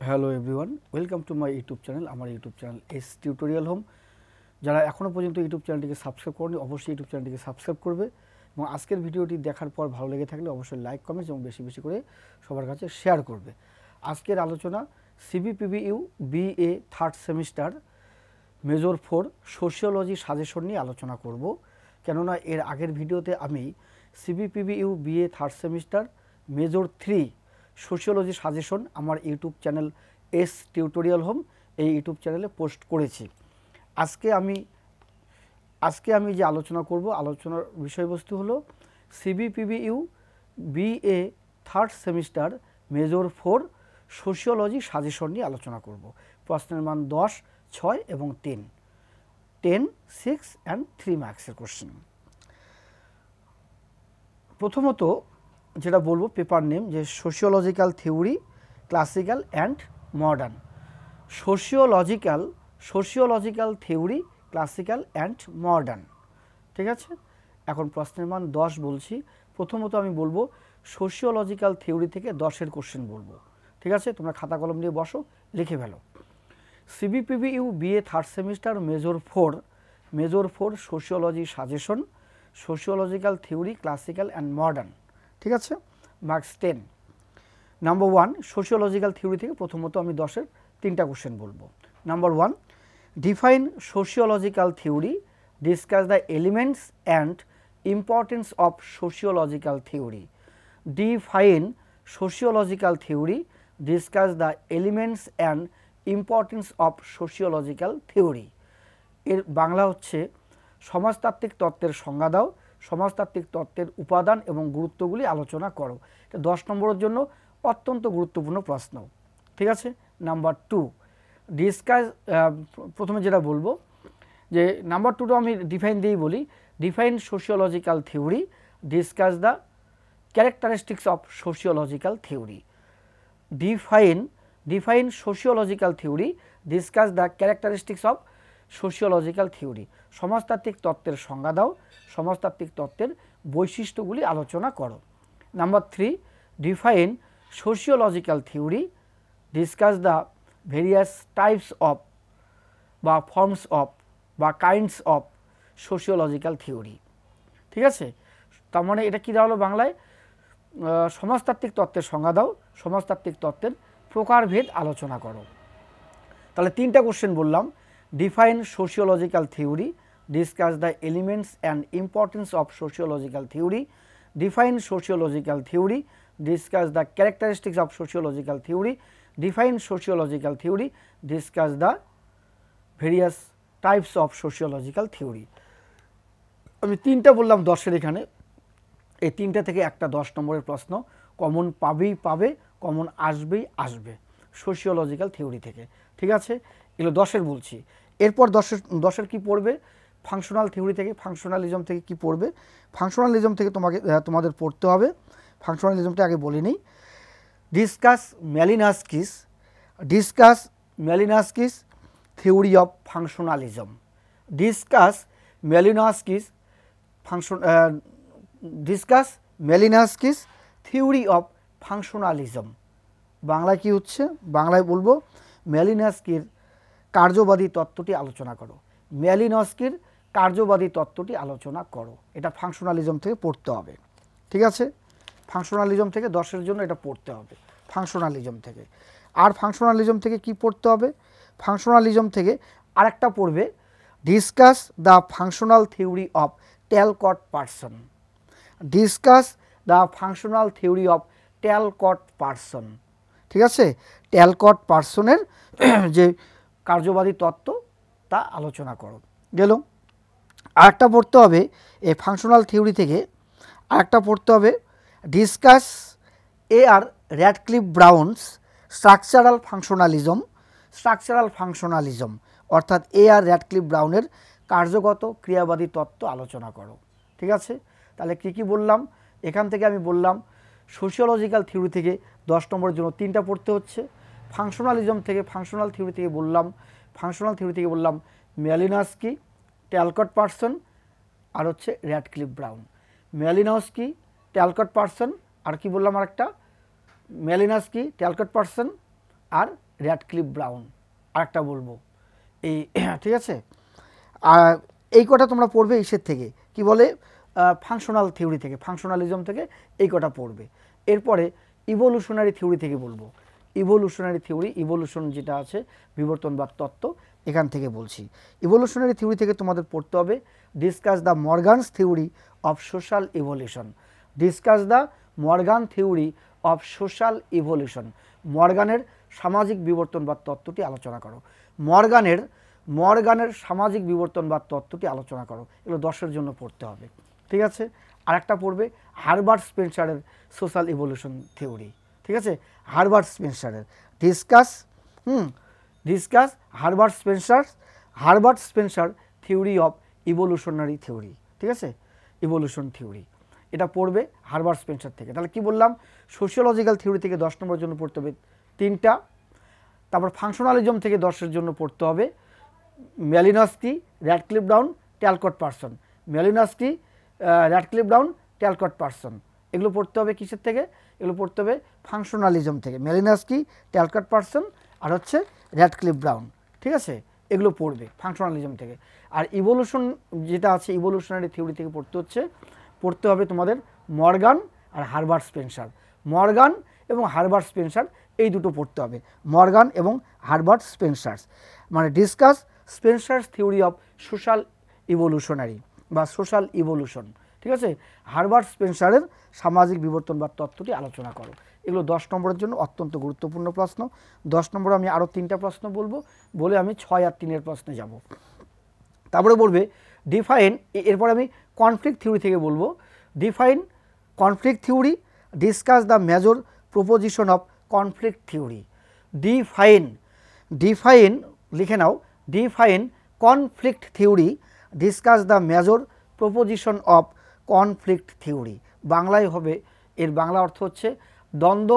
Hello everyone, welcome to my YouTube channel. আমার YouTube channel S Tutorial Home. যারা এখনও পর্যন্ত ইউটিউব চ্যানেলটিকে সাবস্ক্রাইব করেনি অবশ্যই ইউটিউব চ্যানেলটিকে সাবস্ক্রাইব করবে এবং আজকের ভিডিওটি দেখার পর ভালো লেগে থাকলে অবশ্যই লাইক কমেন্টস এবং বেশি বেশি করে সবার কাছে শেয়ার করবে। আজকের আলোচনা CBPBU BA third semester major 4 sociology suggestion নিয়ে আলোচনা করব। কেননা এর আগের ভিডিওতে আমি CBPBU BA third semester major 3 sociology suggestion আমার YouTube channel S Tutorial Home এই ইউটিউব চ্যানেলে পোস্ট করেছি। আজকে আমি যে আলোচনা করব, আলোচনার বিষয়বস্তু হলো CBPBU BA third semester major 4 sociology suggestion নিয়ে আলোচনা করব। প্রশ্নের মান 10, 6 এবং 10, 6 অ্যান্ড 3 মার্কসের কোশ্চেন। প্রথমত যেটা বলবো পেপার নেম, যে sociological theory classical and modern. Sociological theory classical and modern, ঠিক আছে। এখন প্রশ্নের মান 10 বলছি। প্রথমত আমি বলবো সোশিওলজিক্যাল থিওরি থেকে 10-এর কোশ্চেন বলবো, ঠিক আছে। তোমরা খাতা কলম নিয়ে বসো, লিখে ফেলো। CBPBU BA third semester major 4 sociology suggestion, sociological theory classical and modern, ঠিক আছে। মার্কস 10। নাম্বার 1 সোশিওলজিক্যাল থিওরি থেকে প্রথমত আমি 10-এর 3টা কোশ্চেন বলবো। Number 1, define sociological theory, discuss the elements and importance of sociological theory. Define sociological theory, discuss the elements and importance of sociological theory. এর বাংলা হচ্ছে সমাজতাত্ত্বিক তত্ত্বের সংজ্ঞা দাও, সমাজতাত্ত্বিক তত্ত্বের উপাদান এবং গুরুত্বগুলি আলোচনা করো। এটা 10 নম্বরের জন্য অত্যন্ত গুরুত্বপূর্ণ প্রশ্ন, ঠিক আছে। নাম্বার 2, ডিসকাস, প্রথমে যেটা বলবো যে নাম্বার 2টা আমি ডিফাইন দিয়েই বলি। Define sociological theory, discuss the characteristics of sociological theory. Define sociological theory, discuss the characteristics of sociological theory. সমাজতাত্ত্বিক তত্ত্বের সংজ্ঞা দাও, সমাজতাত্ত্বিক তত্ত্বের বৈশিষ্ট্যগুলি আলোচনা করো। Number 3, define sociological theory, discuss the various types of বা ফর্মস অফ বা কাইন্ডস অফ সোশিওলজিক্যাল থিওরি, ঠিক আছে। তার মানে এটা কী দাঁড়ালো বাংলায়, সমাজতাত্ত্বিক তত্ত্বের সংজ্ঞা দাও, সমাজতাত্ত্বিক তত্ত্বের প্রকারভেদ আলোচনা করো। তাহলে 3টা কোশ্চেন বললাম। Define sociological theory, discuss the elements and importance of sociological theory. Define sociological theory, discuss the characteristics of sociological theory. Define sociological theory, discuss the various types of sociological theory. আমি 3টা বললাম 10-এর, এখানে এই 3টা থেকে একটা 10 নম্বরের প্রশ্ন কমন পাবে, কমন আসবে সোশিওলজিক্যাল থিওরি থেকে, ঠিক আছে। এগুলো 10-এর বলছি। এরপর 10-এর কি পড়বে, ফাংশনাল থিওরি থেকে, ফাংশনালিজম থেকে কি পড়বে। ফাংশনালিজম থেকে তোমাদের পড়তে হবে। ফাংশনালিজমটা আগে বলে নিই। Discuss Malinowski's theory of functionalism. Discuss Malinowski's theory of functionalism. বাংলায় কি হচ্ছে, বাংলায় বলবো ম্যালিনাস্কির কার্যবাদী তত্ত্বটি আলোচনা করো। ম্যালিনস্কির কার্যবাদী তত্ত্বটি আলোচনা করো। এটা ফাংশনালিজম থেকে পড়তে হবে, ঠিক আছে। ফাংশনালিজম থেকে 10-এর জন্য এটা পড়তে হবে, ফাংশনালিজম থেকে। আর ফাংশনালিজম থেকে কি পড়তে হবে, ফাংশনালিজম থেকে আরেকটা পড়বে, discuss the functional theory of Talcott Parson. Discuss the functional theory of Talcott Parson, ঠিক আছে। ট্যালকট পারসনের যে কার্যবাদী তত্ত্ব তা আলোচনা করো। গেল। আরেকটা পড়তে হবে এই ফাংশনাল থিওরি থেকে, আরেকটা পড়তে হবে ডিসকাস আর র্যাডক্লিফ ব্রাউনস স্ট্রাকচারাল ফাংশনালিজম, অর্থাৎ আর র্যাডক্লিফ ব্রাউনের কার্যগত ক্রিয়াবাদী তত্ত্ব আলোচনা করো, ঠিক আছে। তাহলে কী বললাম, এখান থেকে আমি বললাম সোশিওলজিক্যাল থিওরি থেকে 10 নম্বরের জন্য 3টা পড়তে হচ্ছে। ফাংশনাল থিওরি থেকে বললাম ম্যালিনস্কি, ট্যালকট পারসন আর হচ্ছে র্যাডক্লিফ ব্রাউন। ম্যালিনস্কি, ট্যালকট পারসন আর কি বললাম আরেকটা, ম্যালিনস্কি, ট্যালকট পারসন আর র্যাডক্লিফ ব্রাউন, আরেকটা বলবো এই ঠিক আছে। আর এই কটা তোমরা পড়বে ইসের থেকে, কি বলে, ফাংশনাল থিওরি থেকে, ফাংশনালিজম থেকে এই কটা পড়বে। এরপরে ইভোলিউশনারি থিওরি থেকে বলবো। ইভোলিউশনারি থিওরি, ইভোলিউশন যেটা আছে বিবর্তনবাদ তত্ত্ব, এখান থেকে বলছি। ইভোলিউশনারি থিওরি থেকে তোমাদের পড়তে হবে discuss the Morgan's theory of social evolution. Discuss the Morgan theory of social evolution, মর্গানের সামাজিক বিবর্তনবাদ তত্ত্বটি আলোচনা করো। মর্গানের সামাজিক বিবর্তনবাদ তত্ত্বটি আলোচনা করো। এগুলো 10-এর জন্য পড়তে হবে, ঠিক আছে। আরেকটা পড়বে হারবার্ট স্পেন্সারের সোশ্যাল ইভোলিউশন থিওরি, ঠিক আছে। হারবার্ট স্পেন্সারের discuss Herbert Spencer theory of evolutionary theory, ঠিক আছে, ইভোলিউশন থিওরি, এটা পড়বে হারবার্ট স্পেন্সার থেকে। তাহলে কি বললাম, সোশিওলজিক্যাল থিওরি থেকে 10 নম্বরের জন্য পড়তে হবে 3টা। তারপর ফাংশনালিজম থেকে 10-এর জন্য পড়তে হবে Malinowski, Radcliffe Brown, Talcott Parson. Malinowski, Radcliffe Brown, Talcott Parson, এগুলো পড়তে হবে কিসের থেকে, এগুলো পড়তে হবে ফাংশনালিজম থেকে। ম্যালিনস্কি, ট্যালকট পারসন আর হচ্ছে র্যাডক্লিফ ব্রাউন, ঠিক আছে, এগুলো পড়বে ফাংশনালিজম থেকে। আর ইভোলিউশন যেটা আছে, ইভোলিউশনারি থিওরি থেকে পড়তে হবে তোমাদের মর্গান আর হারবার্ট স্পেন্সার। মর্গান এবং হারবার্ট স্পেন্সার এই দুটো পড়তে হবে, মর্গান এবং হারবার্ট স্পেন্সার্স, মানে discuss Spencer's theory of social evolutionary বা সোশ্যাল ইভোলিউশন, ঠিক আছে। হারবার্ট স্পেন্সারের সামাজিক বিবর্তনবাদ তত্ত্বটি আলোচনা করো। এগুলো 10 নম্বরের জন্য অত্যন্ত গুরুত্বপূর্ণ প্রশ্ন। 10 নম্বরে আমি আরও 3টা প্রশ্ন বলবো, বলে আমি 6 আর 3-এর প্রশ্নে যাব। তারপরে বলবে ডিফাইন, এরপর আমি কনফ্লিক্ট থিওরি থেকে বলবো। Define conflict theory, discuss the major proposition of conflict theory. Define লিখে নাও, define conflict theory, discuss the major proposition of conflict theory. বাংলায় হবে, এর বাংলা অর্থ হচ্ছে দ্বন্দ্ব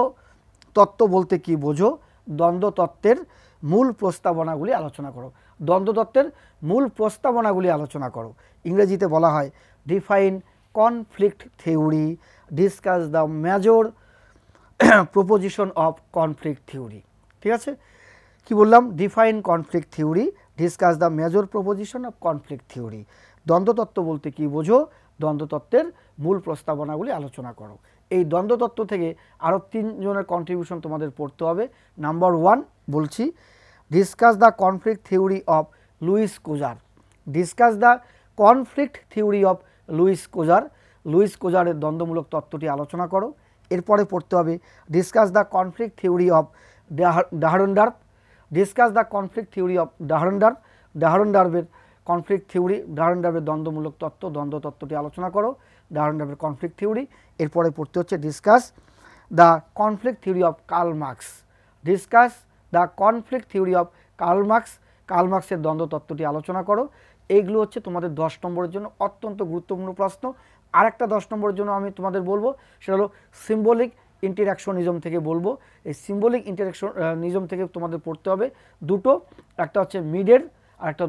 তত্ত্ব বলতে কি বোঝো, দ্বন্দ্ব তত্ত্বের মূল প্রস্তাবনাগুলি আলোচনা করো। দ্বন্দ্ব তত্ত্বের মূল প্রস্তাবনাগুলি আলোচনা করো। ইংরেজিতে বলা হয় define conflict theory, discuss the major proposition of conflict theory, ঠিক আছে। কি বললাম, define conflict theory, discuss the major proposition of conflict theory. দ্বন্দ্বতত্ত্ব বলতে কি বোঝো, দ্বন্দ্বতত্ত্বের মূল প্রস্তাবনাগুলি আলোচনা করো। এই দ্বন্দ্বতত্ত্ব থেকে আরও 3 জনের কন্ট্রিবিউশন তোমাদের পড়তে হবে। নাম্বার 1 বলছি, discuss the conflict theory of Lewis Coser. Discuss the conflict theory of Lewis Coser, Lewis কোজারের দ্বন্দ্বমূলক তত্ত্বটি আলোচনা করো। এরপরে পড়তে হবে discuss the conflict theory of Dahrendorf. Discuss the conflict theory of ডাহরনডার্ফের কনফ্লিক্ট থিওরি, ডাহরনডার্ফের দ্বন্দ্বমূলক তত্ত্ব, দ্বন্দ্ব তত্ত্বটি আলোচনা করো, ডাহরনডার্ফের কনফ্লিক্ট থিওরি। এরপরে পড়তে হচ্ছে discuss the conflict theory of Karl Marx. Discuss the conflict theory of Karl মার্কসের দ্বন্দ্ব তত্ত্বটি আলোচনা করো। এইগুলো হচ্ছে তোমাদের 10 নম্বরের জন্য অত্যন্ত গুরুত্বপূর্ণ প্রশ্ন। আরেকটা 10 নম্বরের জন্য আমি তোমাদের বলবো, সেটা হলো সিম্বলিক ইন্টারঅ্যাকশনিজম থেকে বলবো। এই সিম্বলিক ইন্টারঅ্যাকশনিজম থেকে তোমাদের পড়তে হবে দুটো, একটা হচ্ছে মিডের আর একটা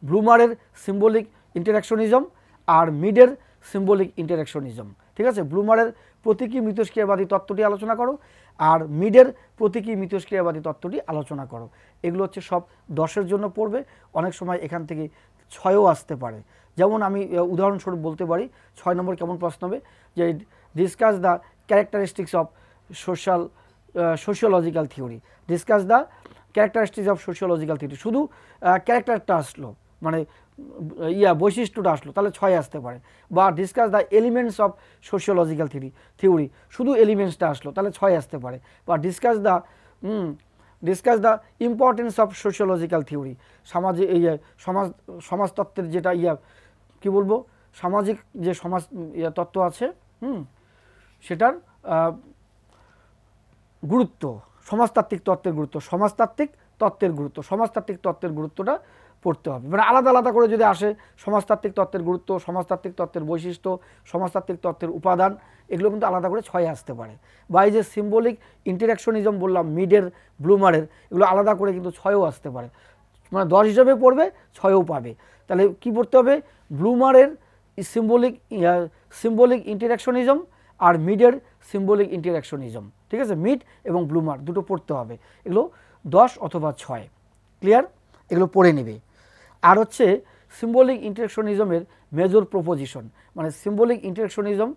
ব্লুমারের সিম্বলিক ইন্টারঅ্যাকশনিজম আর মিডের সিম্বলিক ইন্টারঅ্যাকশনিজম, ঠিক আছে। ব্লুমারের প্রতীকী মিথস্ক্রিয়াবাদী তত্ত্বটি আলোচনা করো আর মিডের প্রতীকী মিথস্ক্রিয়াবাদী তত্ত্বটি আলোচনা করো। এগুলো হচ্ছে সব 10-এর জন্য পড়বে। অনেক সময় এখান থেকে 6ও আসতে পারে। যেমন আমি উদাহরণস্বরূপ বলতে পারি 6 নম্বর কেমন প্রশ্ন হবে, যে discuss the characteristics of sociological theory. Discuss the characteristics of sociological theory, শুধু ক্যারেক্টারটা আসলো, মানে বৈশিষ্ট্যটা আসলো, তাহলে 6 আসতে পারে। বা discuss the elements of sociological theory, শুধু এলিমেন্টসটা আসলো, তাহলে 6 আসতে পারে। বা discuss the importance of sociological theory, সমাজতত্ত্বের যেটা কি বলবো, সামাজিক যে সমাজ তত্ত্ব আছে, সেটার গুরুত্ব, সমাজতাত্ত্বিক তত্ত্বের গুরুত্বটা পড়তে হবে। মানে আলাদা আলাদা করে যদি আসে, সমাজতাত্ত্বিক তত্ত্বের গুরুত্ব, সমাজতাত্ত্বিক তত্ত্বের বৈশিষ্ট্য, সমাজতাত্ত্বিক তত্ত্বের উপাদান, এগুলো কিন্তু আলাদা করে 6 আসতে পারে। বা এই যে সিম্বলিক ইন্টারঅ্যাকশনিজম বললাম, মিডের, ব্লুমারের, এগুলো আলাদা করে কিন্তু 6ও আসতে পারে। মানে 10 হিসাবে পড়বে, 6ও পাবে। তাহলে কি পড়তে হবে, ব্লুমারের সিম্বলিক ইন্টারঅ্যাকশনিজম আর মিডের সিম্বলিক ইন্টারঅ্যাকশনিজম, ঠিক আছে, মিড এবং ব্লুমার দুটো পড়তে হবে, এগুলো 10 অথবা 6, ক্লিয়ার, এগুলো পড়ে নেবে। আর হচ্ছে সিম্বলিক ইন্টারঅ্যাকশনিজমের মেজর প্রপোজিশন, মানে সিম্বলিক ইন্টারঅ্যাকশনিজম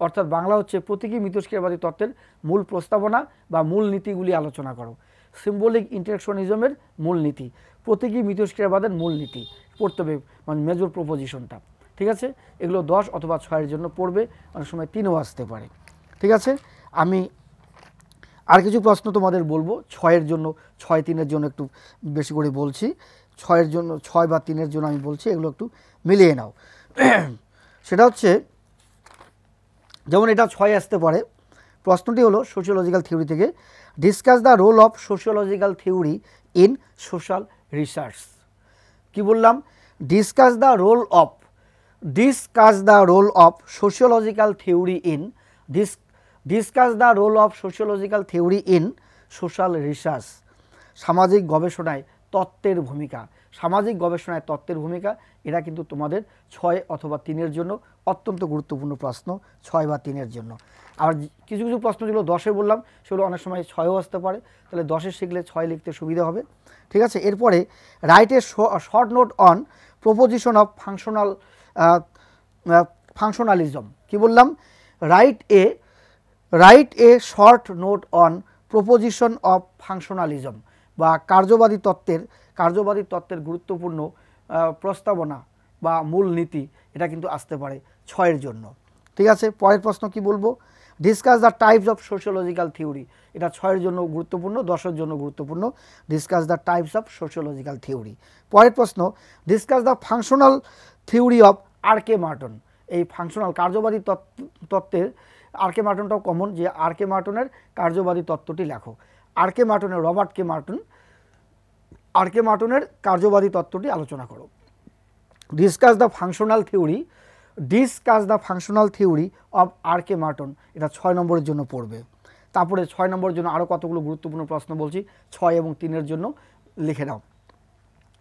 অর্থাৎ বাংলা হচ্ছে প্রতীকী মিথস্ক্রিয়াবাদী তত্ত্বের মূল প্রস্তাবনা বা মূল নীতিগুলি আলোচনা করো। সিম্বলিক ইন্টারঅ্যাকশনিজমের মূল নীতি, প্রতীকী মিথস্ক্রিয়াবাদের মূল নীতি পড়তে হবে, মানে মেজর প্রপোজিশনটা, ঠিক আছে। এগুলো 10 অথবা 6-এর জন্য পড়বে, অনেক সময় 3ও আসতে পারে, ঠিক আছে। আমি আর কিছু প্রশ্ন তোমাদের বলবো 6-এর জন্য, 6-3-এর জন্য একটু বেশি করে বলছি, 6-এর জন্য 6 বা 3-এর জন্য আমি বলছি, এগুলো একটু মিলিয়ে নাও। সেটা হচ্ছে যেমন এটা 6 আসতে পারে, প্রশ্নটি হলো সোশিওলজিক্যাল থিওরি থেকে, discuss the role of sociological theory in social research. কি বললাম? Discuss the role of, discuss the role of sociological theory in, discuss the role of sociological theory in social research. সামাজিক গবেষণায় তত্ত্বের ভূমিকা, সামাজিক গবেষণায় তত্ত্বের ভূমিকা, এটা কিন্তু তোমাদের 6 অথবা 3-এর জন্য অত্যন্ত গুরুত্বপূর্ণ প্রশ্ন, 6 বা 3-এর জন্য। আর কিছু কিছু প্রশ্ন যেগুলো 10-এ বললাম সেগুলো অনেক সময় 6-ও আসতে পারে, তাহলে 10-এ শিখলে 6 লিখতে সুবিধা হবে, ঠিক আছে। এরপরে right a short note on proposition of functionalism. কি বললাম? Right a short note on proposition of functionalism, বা কার্যবাদী তত্ত্বের গুরুত্বপূর্ণ প্রস্তাবনা বা মূল নীতি, এটা কিন্তু আসতে পারে 6-এর জন্য, ঠিক আছে। পরের প্রশ্ন কি বলবো? Discuss the types of sociological theory, এটা 6-এর জন্য গুরুত্বপূর্ণ, 10-এর জন্য গুরুত্বপূর্ণ। Discuss the types of sociological theory. পরের প্রশ্ন, discuss the functional theory of R K. Merton. এই ফাংশনাল কার্যবাদী তত্ত্বের আর.কে. মার্টনটাও কমন, যে আর.কে. মার্টনের কার্যবাদী তত্ত্বটি লেখো। আর.কে. মার্টনের, রবার্ট কে মার্টন, আর.কে. মার্টনের কার্যবাদী তত্ত্বটি আলোচনা করো। Discuss the functional theory, discuss the functional theory of R K. Merton, এটা 6 নম্বরের জন্য পড়বে। তারপরে 6 নম্বরের জন্য আরও কতগুলো গুরুত্বপূর্ণ প্রশ্ন বলছি, 6 এবং 3-এর জন্য লিখে নাও।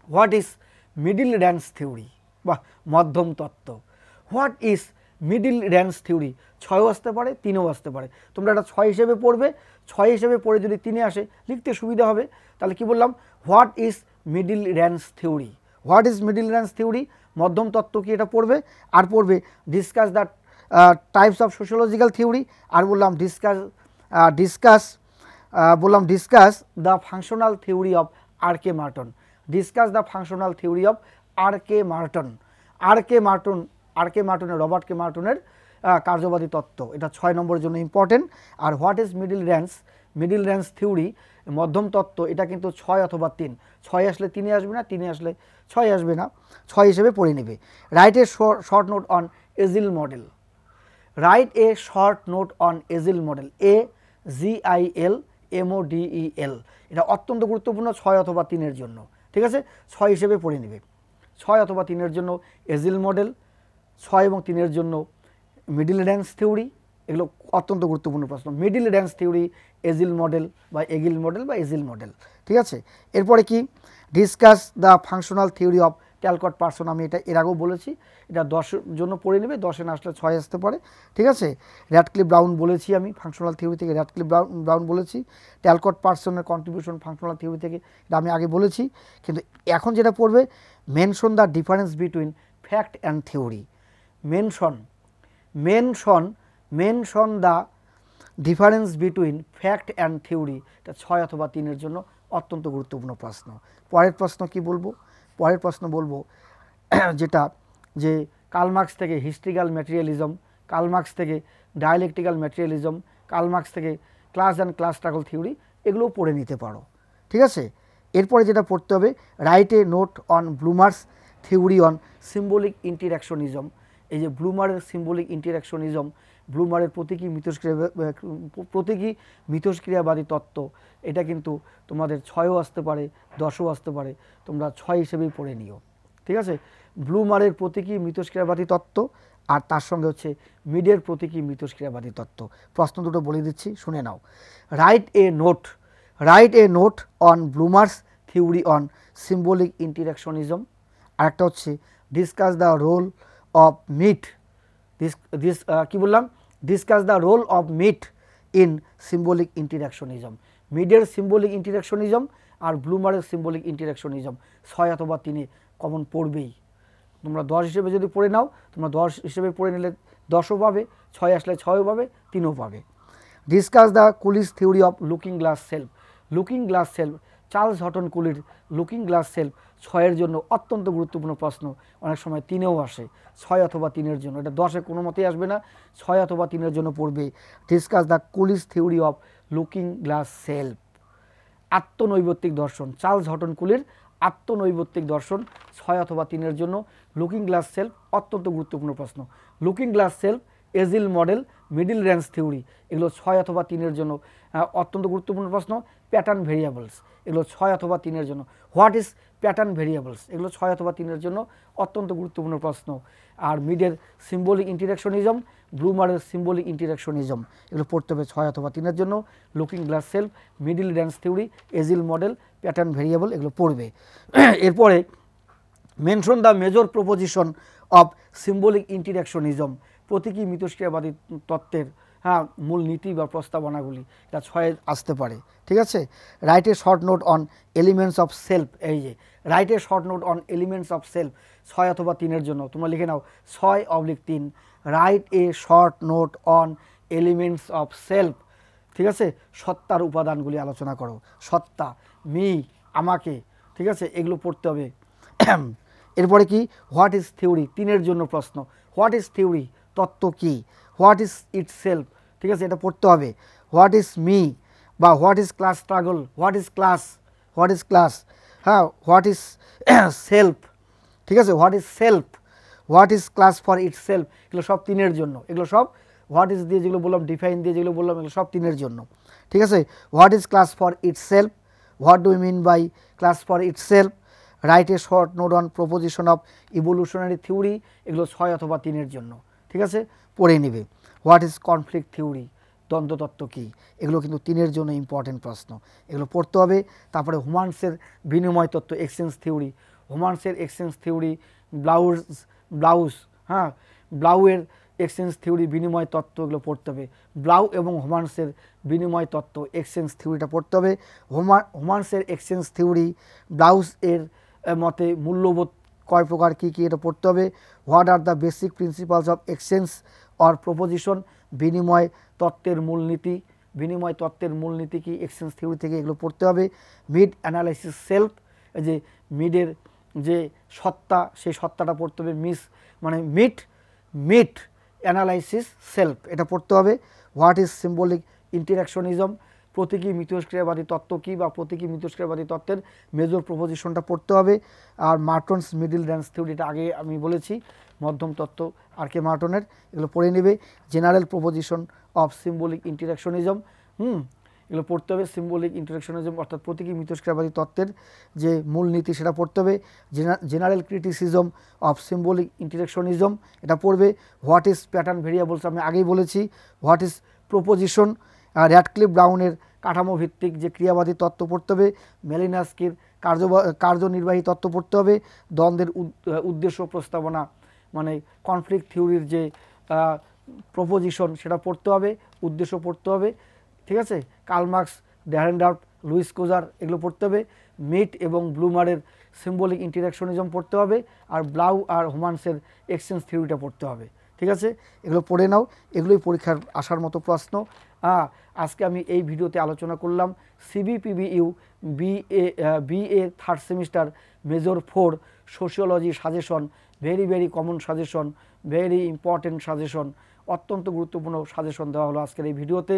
What is middle range theory, বা মধ্যম তত্ত্ব। What is middle range theory, 6-ও আসতে পারে, 3-ও আসতে পারে। তোমরা এটা 6 হিসেবে পড়বে, 6 হিসেবে পড়ে যদি 3-এ আসে লিখতে সুবিধা হবে। তাহলে কি বললাম? What is middle range theory, what is middle range theory, মধ্যম তত্ত্ব কি, এটা পড়বে। আর পড়বে discuss the types of sociological theory, আর বললাম discuss the functional theory of R K. Merton, discuss the functional theory of R K. Merton. R K. মার্টনের, রবার্ট কে মার্টনের কার্যবাদী তত্ত্ব, এটা 6 নম্বরের জন্য ইম্পর্টেন্ট। আর what is middle range theory, মধ্যম তত্ত্ব, এটা কিন্তু 6 অথবা 3, 6 আসলে 3-এ আসবে না, 3-এ আসলে 6 আসবে না, 6 হিসেবে পড়ে নেবে। Right a short note on agile model, right a short note on agile model, AZIL এটা অত্যন্ত গুরুত্বপূর্ণ 6 অথবা 3-এর জন্য, ঠিক আছে, 6 হিসেবে পড়ে নেবে। 6 অথবা 3-এর জন্য এজিল মডেল, 6 এবং 3-এর জন্য মিডিল রেঞ্জ থিওরি, এগুলো অত্যন্ত গুরুত্বপূর্ণ প্রশ্ন। Middle range theory, AGIL model বা এগিল মডেল বা এজিল মডেল, ঠিক আছে। এরপরে কি? Discuss the functional theory of Talcott Parson, আমি এটা এর আগেও বলেছি, এটা 10-এর জন্য পড়ে নেবে, 10-এ না আসলে 6 আসতে পারে, ঠিক আছে। র্যাডক্লিফ ব্রাউন বলেছি আমি, ফাংশনাল থিওরি থেকে র্যাডক্লিফ ব্রাউন বলেছি। ট্যালকট পারসনের কন্ট্রিবিউশন ফাংশনাল থিওরি থেকে, এটা আমি আগে বলেছি। কিন্তু এখন যেটা পড়বে, mention the difference between fact and theory, mention the difference between fact and theory, এটা 6 অথবা 3-এর জন্য অত্যন্ত গুরুত্বপূর্ণ প্রশ্ন। পরের প্রশ্ন কি বলবো? পরের প্রশ্ন বলবো যেটা, যে কার্ল মার্কস থেকে হিস্ট্রিক্যাল ম্যাটেরিয়ালিজম, কার্ল মার্কস থেকে ডায়ালেকটিক্যাল ম্যাটেরিয়ালিজম, কার্ল মার্কস থেকে class and class struggle theory, এগুলোও পড়ে নিতে পারো, ঠিক আছে। এরপরে যেটা পড়তে হবে, write a note on Blumer's theory on symbolic interactionism. এই যে ব্লুমারের সিম্বলিক ইন্টারঅ্যাকশনিজম, ব্লুমারের প্রতীকী মিথস্ক্রিয়াবাদী তত্ত্ব, এটা কিন্তু তোমাদের 6-ও আসতে পারে, 10-ও আসতে পারে, তোমরা 6 হিসেবেই পড়ে নিও, ঠিক আছে। ব্লুমারের প্রতীকী মিথস্ক্রিয়াবাদী তত্ত্ব, আর তার সঙ্গে হচ্ছে মিডের প্রতীকী মিথস্ক্রিয়াবাদী তত্ত্ব। প্রশ্ন দুটো বলে দিচ্ছি, শুনে নাও। Write a note on Blumer's theory on symbolic interactionism. আরেকটা হচ্ছে discuss the role of Mead, কি বললাম? Discuss the role of Mead in symbolic interactionism. মিডের সিম্বলিক ইন্টারাকশনিজম আর ব্লুমারের সিম্বলিক ইন্টারাকশনিজম 6 অথবা 3 কমন পড়বেই। তোমরা 10 হিসেবে যদি পড়ে নাও, তোমরা 10 হিসেবে পড়ে নিলে 10ও পাবে, 6 আসলে 6ও পাবে, 3ও পাবে। Discuss the Cooley's theory of looking glass self. Looking glass self, Charles Horton কুলির লুকিং গ্লাস সেলফ 6-এর জন্য অত্যন্ত গুরুত্বপূর্ণ প্রশ্ন, অনেক সময় 3এও আসে, 6 অথবা 3-এর জন্য। এটা 10-এ কোনো মতেই আসবে না, 6 অথবা 3-এর জন্য পড়বে। Discuss the Cooley's theory of looking glass self. আত্মনৈবত্তিক দর্শন, চার্লস হটন কুলির আত্মনৈবত্তিক দর্শন 6 অথবা 3-এর জন্য। লুকিং গ্লাস সেলফ অত্যন্ত গুরুত্বপূর্ণ প্রশ্ন। Looking glass self, agile model, middle range theory, এগুলো 6 অথবা 3-এর জন্য অত্যন্ত গুরুত্বপূর্ণ প্রশ্ন। প্যাটার্ন ভেরিয়েবলস, এগুলো 6 অথবা 3-এর জন্য। হোয়াট ইজ প্যাটার্ন ভেরিয়েবলস, এগুলো 6 অথবা 3-এর জন্য অত্যন্ত গুরুত্বপূর্ণ প্রশ্ন। আর মিডের সিম্বলিক ইন্টারাকশনিজম, ব্লুমারের সিম্বলিক ইন্টারাকশনিজম, এগুলো পড়তে হবে 6 অথবা 3-এর জন্য। Looking glass self, middle range theory, AGIL model, pattern variable, এগুলো পড়বে। এরপরে mention the major proposition of symbolic interactionism, প্রতীকী মিথস্ক্রিয়াবাদী তত্ত্বের মূল নীতি বা প্রস্তাবনাগুলি, এটা 6-এ আসতে পারে। ঠিক আছে। Right a short note on elements of self, এই যে right a short note on elements of self 6 অথবা 3-এর জন্য। তোমরা লিখে নাও 6/3, right a short note on elements of self. ঠিক আছে। সত্তার উপাদানগুলি আলোচনা করো, সত্তা, মি, আমাকে, ঠিক আছে, এগুলো পড়তে হবে। এরপরে কি, হোয়াট ইজ থিওরি, 3-এর জন্য প্রশ্ন। হোয়াট ইজ থিওরি, তত্ত্ব কি। হোয়াট ইজ ইট সেলফ, ঠিক আছে, এটা পড়তে হবে। হোয়াট ইজ মি বা what is class struggle, what is class, what is class, what is self, ঠিক আছে, what is self, what is class for it self, এগুলো সব 3-এর জন্য। এগুলো সব হোয়াট ইজ দিয়ে যেগুলো বললাম, ডিফাইন দিয়ে যেগুলো বললাম, এগুলো সব 3-এর জন্য। ঠিক আছে। What is class for itself, what do you mean by class for itself, write a short note on proposition of evolutionary theory, এগুলো 6 অথবা 3-এর জন্য। ঠিক আছে, পড়ে নেবে। হোয়াট ইজ কনফ্লিক্ট থিওরি, দ্বন্দ্বতত্ত্ব কী, এগুলো কিন্তু 3-এর জন্য ইম্পর্টেন্ট প্রশ্ন, এগুলো পড়তে হবে। তারপরে হুমানসের বিনিময় তত্ত্ব, এক্সচেঞ্জ থিওরি, হুমানসের এক্সচেঞ্জ থিওরি, ব্লাউয়ের এক্সচেঞ্জ থিওরি, বিনিময় তত্ত্ব, এগুলো পড়তে হবে। ব্লাউ এবং হুমানসের বিনিময় তত্ত্ব, এক্সচেঞ্জ থিওরিটা পড়তে হবে। হুমানসের এক্সচেঞ্জ থিওরি, ব্লাউস এর মতে মূল্যবোধ কয় প্রকার, কী কী, এটা পড়তে হবে। What are the basic principles of exchange or proposition, বিনিময় তত্ত্বের মূলনীতি, বিনিময় তত্ত্বের মূলনীতি কি, এক্সচেঞ্জ থিওরি থেকে এগুলো পড়তে হবে। মিড অ্যানালাইসিস সেলফ, এই যে মিডের যে সত্তা, সেই সত্তাটা পড়তে হবে। মানে মিড অ্যানালাইসিস সেলফ, এটা পড়তে হবে। হোয়াট ইজ সিম্বলিক ইন্টারাকশনিজম, প্রতীকী মিথস্ক্রিয়াবাদী তত্ত্ব কী বা প্রতীকী মিথস্ক্রিয়াবাদী তত্ত্বের মেজর প্রপোজিশনটা পড়তে হবে। আর মার্টনস মিডিল রেঞ্জ থিওরিটা আগে আমি বলেছি, মধ্যম তত্ত্ব আর কে মার্টনের, এগুলো পড়ে নেবে। জেনারেল প্রপোজিশন অফ সিম্বলিক ইন্টারাকশনিজম, এগুলো পড়তে হবে। সিম্বলিক ইন্টারাকশনিজম অর্থাৎ প্রতীকী মিথস্ক্রিয়াবাদী তত্ত্বের যে মূলনীতি, সেটা পড়তে হবে। জেনারেল ক্রিটিসিজম অফ সিম্বলিক ইন্টারাকশনিজম, এটা পড়বে। হোয়াট ইজ প্যাটার্ন ভেরিয়েবলস, আমি আগেই বলেছি। হোয়াট ইজ প্রপোজিশন, র্যাডক্লিফ ব্রাউনের কাঠামোভিত্তিক যে ক্রিয়াবাদী তত্ত্ব পড়তে হবে। মেলিনাস্কির কার্যনির্বাহী তত্ত্ব পড়তে হবে। দ্বন্দ্বের উদ্দেশ্য প্রস্তাবনা, মানে কনফ্লিক্ট থিওরির যে প্রপোজিশন, সেটা পড়তে হবে, উদ্দেশ্য পড়তে হবে। ঠিক আছে। কার্ল মার্কস, ড্যারেনডার্ফ, লুইস কোজার, এগুলো পড়তে হবে। মিড এবং ব্লুমারের সিম্বলিক ইন্টারাকশনিজম পড়তে হবে। আর ব্লাউ আর হুমানসের এক্সচেঞ্জ থিওরিটা পড়তে হবে। ঠিক আছে, এগুলো পড়ে নাও, এগুলোই পরীক্ষার আসার মতো প্রশ্ন। আজকে আমি এই ভিডিওতে আলোচনা করলাম সিবিপিবিইউ BA third semester major 4 sociology suggestion, very common suggestion, very important suggestion, অত্যন্ত গুরুত্বপূর্ণ সাজেশন দেওয়া হলো আজকের এই ভিডিওতে।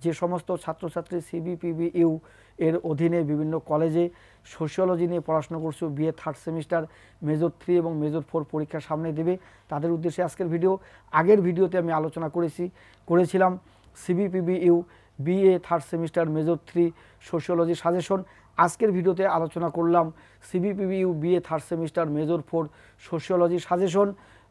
যে সমস্ত ছাত্রছাত্রী সিবিপিবিইউ এর অধীনে বিভিন্ন কলেজে সোশিওলজি নিয়ে পড়াশোনা করছো, বিএ থার্ড সেমিস্টার মেজর 3 এবং মেজর 4 পরীক্ষার সামনে দেবে, তাদের উদ্দেশ্যে আজকের ভিডিও। আগের ভিডিওতে আমি আলোচনা করেছিলাম সিবিপিবিইউ BA third semester major 3 sociology suggestion. আজকের ভিডিওতে আলোচনা করলাম সিবিপিবিইউ BA third semester major 4 sociology suggestion.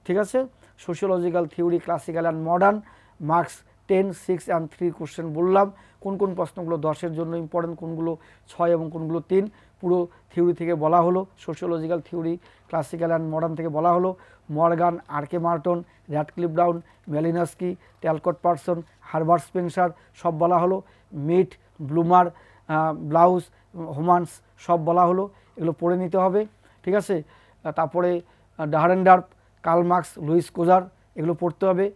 ঠিক আছে। Sociological theory, classical and modern, marks 10, 6 and 3 question বললাম। কোন কোন প্রশ্নগুলো 10-এর জন্য ইম্পর্টেন্ট, কোনগুলো 6 এবং কোনগুলো 3 পুরো থিওরি থেকে বলা হলো। Sociological theory, classical and modern থেকে বলা হলো। Morgan, R K Merton, Radcliffe Brown, Malinowski, Talcott Parson, Herbert Spencer সব বলা হলো। মিট, ব্লুমার, ব্লাউজ, হোমান্স সব বলা হলো। এগুলো পড়ে নিতে হবে, ঠিক আছে। তারপরে ডাহারেন্ডার্প, কার্ল মার্কস, লুইস কোজার এগুলো পড়তে হবে।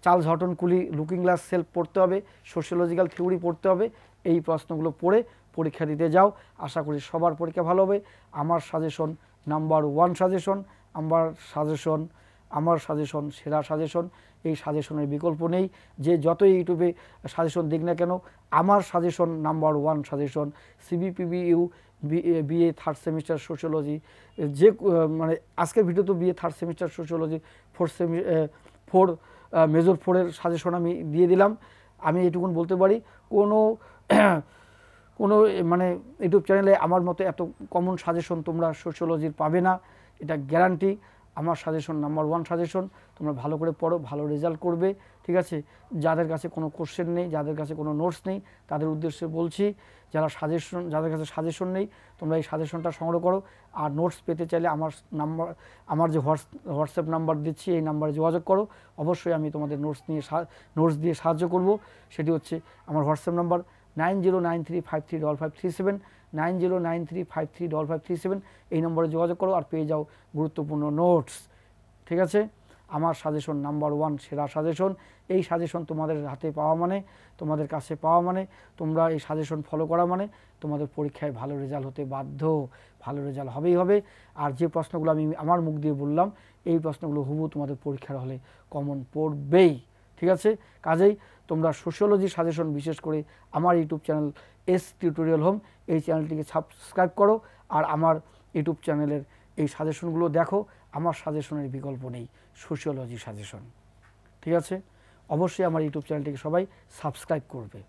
চার্লস হটন কুলি, লুকিং গ্লাস সেলফ পড়তে হবে। সোশিওলজিক্যাল থিওরি পড়তে হবে। এই প্রশ্নগুলো পড়ে পরীক্ষা দিতে যাও। আশা করি সবার পরীক্ষা ভালো হবে। আমার সাজেশন নাম্বার 1 সাজেশন, আমার সাজেশন সেরা সাজেশন। এই সাজেশনের বিকল্প নেই। যে যতই ইউটিউবে সাজেশন দিক না কেন, আমার suggestion number 1 suggestion. CBPBU BA 3rd semester sociology, যে মানে আজকের ভিডিও তো BA 3rd semester sociology 4 major 4-এর সাজেশন আমি দিয়ে দিলাম। আমি এটুকুন বলতে পারি, কোনো মানে ইউটিউব চ্যানেলে আমার মতো এত কমন সাজেশন তোমরা সোশিওলজির পাবে না, এটা গ্যারান্টি। আমার সাজেশন নাম্বার 1 সাজেশন। তোমরা ভালো করে পড়ো, ভালো রেজাল্ট করবে, ঠিক আছে। যাদের কাছে কোনো কোশ্চেন নেই, যাদের কাছে কোনো নোটস নেই, তাদের উদ্দেশ্যে বলছি, যাদের কাছে সাজেশন নেই, তোমরা এই সাজেশনটা সংগ্রহ করো। আর নোটস পেতে চাইলে আমার যে হোয়াটসঅ্যাপ নাম্বার দিচ্ছি, এই নাম্বারে যোগাযোগ করো। অবশ্যই আমি তোমাদের নোটস দিয়ে সাহায্য করব। সেটি হচ্ছে আমার হোয়াটসঅ্যাপ নাম্বার 9093535537, 9093535537। এই নম্বরে যোগাযোগ করো আর পেয়ে যাও গুরুত্বপূর্ণ নোটস, ঠিক আছে। আমার সাজেশন নাম্বার 1 সেরা সাজেশন। এই সাজেশন তোমাদের হাতে পাওয়া মানে, তোমাদের কাছে পাওয়া মানে, তোমরা এই সাজেশন ফলো করা মানে তোমাদের পরীক্ষায় ভালো রেজাল্ট হতে বাধ্য। ভালো রেজাল্ট হবেই হবে। আর যে প্রশ্নগুলো আমি আমার মুখ দিয়ে বললাম, এই প্রশ্নগুলো হুবহু তোমাদের পরীক্ষার হলে কমন পড়বেই, ঠিক আছে। কাজেই তোমরা সোশিওলজি সাজেশন, বিশেষ করে আমার YouTube channel S Tutorial Home, এই চ্যানেলটিকে সাবস্ক্রাইব করো। আর আমার ইউটিউব চ্যানেলের এই সাজেশনগুলো দেখো। আমার সাজেশনের বিকল্প নেই, সোশিওলজি সাজেশন, ঠিক আছে। অবশ্যই আমার ইউটিউব চ্যানেলটিকে সবাই সাবস্ক্রাইব করবে।